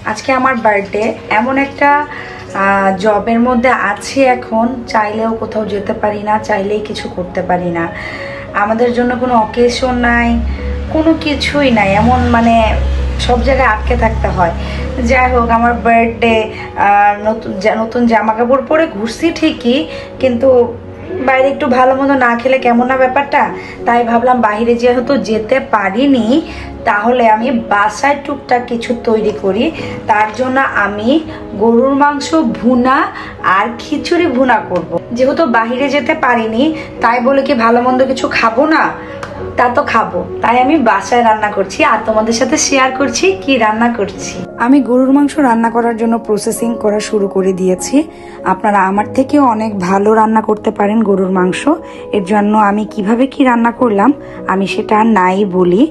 আজকে আমার বার্থডে। এমন একটা জবের মধ্যে আছি এখন, চাইলেও কোথাও যেতে পারি না, চাইলেই কিছু করতে পারি না। আমাদের জন্য কোনো অকেশন নাই, কোনো কিছুই নাই, এমন মানে সব জায়গায় আটকে থাকতে হয়। যাই হোক, আমার বার্থডে, নতুন জামা কাপড় পরে ঘুরছি ঠিকই, কিন্তু বাইরে একটু ভালো মতো না খেলে কেমন না ব্যাপারটা। তাই ভাবলাম বাইরে যেহেতু যেতে পারিনি, তাহলে আমি বাসায় টুকটাক কিছু তৈরি করি। তার জন্য আমি গরুর মাংস ভুনা আর খিচুড়ি ভুনা করব। যেহেতু বাইরে যেতে পারিনি, তাই বলে কি ভালো মন্দ কিছু খাবো না? তা তো খাবো। তাই আমি বাসায় রান্না করছি আর তোমাদের সাথে শেয়ার করছি কি রান্না করছি। আমি গরুর মাংস রান্না করার জন্য প্রসেসিং করা শুরু করে দিয়েছি। আপনারা আমার থেকেও অনেক ভালো রান্না করতে পারেন গরুর মাংস। এর জন্য আমি কিভাবে কি রান্না করলাম আমি সেটা নাই বলি।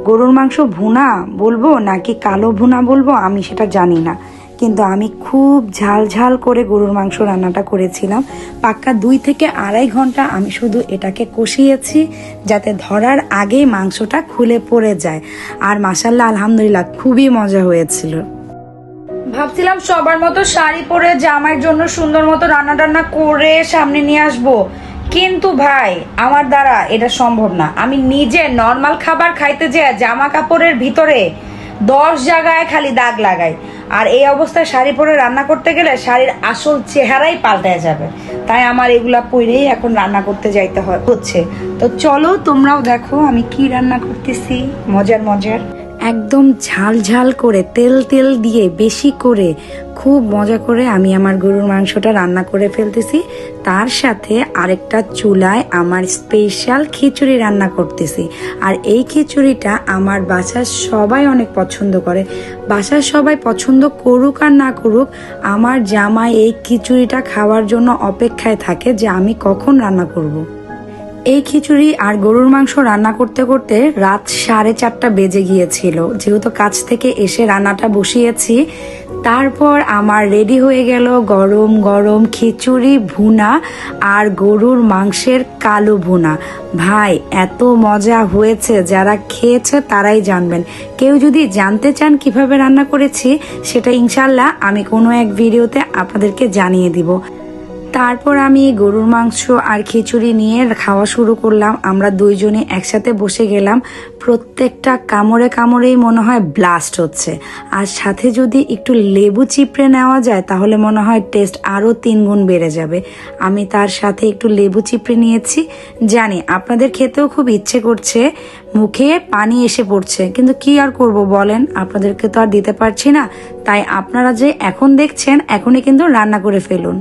গরুর মাংস ভুনা বলবো নাকি কালো ভুনা বলবো আমি সেটা জানি না, কিন্তু আমি খুব ঝাল ঝাল করে গরুর মাংস রান্নাটা করেছিলাম। পাক্কা 2 থেকে আড়াই ঘন্টা আমি শুধু এটাকে কষিয়েছি, যাতে ধরার আগেই মাংসটা খুলে পড়ে যায়। আর মাশাআল্লাহ আলহামদুলিল্লাহ খুবই মজা হয়েছিল। ভাবছিলাম সবার মতো শাড়ি পরে জামাইয়ের জন্য সুন্দর মতো রান্না টান্না করে সামনে নিয়ে আসবো, কিন্তু ভাই আমার দ্বারা এটা সম্ভব না। আমি নিজে নর্মাল খাবার খাইতে যেয়ে জামা কাপড়ের ভিতরে 10 জায়গায় খালি দাগ লাগাই, আর এই অবস্থায় শাড়ি পরে রান্না করতে গেলে শাড়ির আসল চেহারাই পাল্টে যাবে। তাই আমার এগুলা পরেই এখন রান্না করতে যাইতে হচ্ছে। তো চলো তোমরাও দেখো আমি কি রান্না করতেছি, মজার মজার একদম ঝাল ঝাল করে তেল তেল দিয়ে বেশি করে খুব মজা করে আমি আমার গরুর মাংসটা রান্না করে ফেলতেছি। তার সাথে আরেকটা চুলায় আমার স্পেশাল খিচুড়ি রান্না করতেছি। আর এই খিচুড়িটা আমার বাসার সবাই অনেক পছন্দ করে। বাসার সবাই পছন্দ করুক আর না করুক, আমার জামাই এই খিচুড়িটা খাওয়ার জন্য অপেক্ষায় থাকে যে আমি কখন রান্না করব। এই খিচুড়ি আর গরুর মাংস রান্না করতে করতে রাত 4:30 বেজে গিয়েছিল। যেহেতু কাজ থেকে এসে রান্নাটা বসিয়েছি, তারপর আমার রেডি হয়ে গেল গরম গরম খিচুড়ি ভুনা আর গরুর মাংসের কালো ভুনা। ভাই এত মজা হয়েছে, যারা খেয়েছে তারাই জানবেন। কেউ যদি জানতে চান কিভাবে রান্না করেছি, সেটা ইনশাল্লাহ আমি কোনো এক ভিডিওতে আপনাদেরকে জানিয়ে দিব। তারপর আমি গরুর মাংস আর খিচুড়ি নিয়ে খাওয়া শুরু করলাম। আমরা দুইজনে একসাথে বসে গেলাম। প্রত্যেকটা কামড়ে কামড়েই মনে হয় ব্লাস্ট হচ্ছে। আর সাথে যদি একটু লেবু চিপড়ে নেওয়া যায় তাহলে মনে হয় টেস্ট আরও 3 গুণ বেড়ে যাবে। আমি তার সাথে একটু লেবু চিপড়ে নিয়েছি। জানি আপনাদের খেতেও খুব ইচ্ছে করছে, মুখে পানি এসে পড়ছে, কিন্তু কি আর করব বলেন, আপনাদেরকে তো আর দিতে পারছি না। তাই আপনারা যে এখন দেখছেন, এখনই কিন্তু রান্না করে ফেলুন।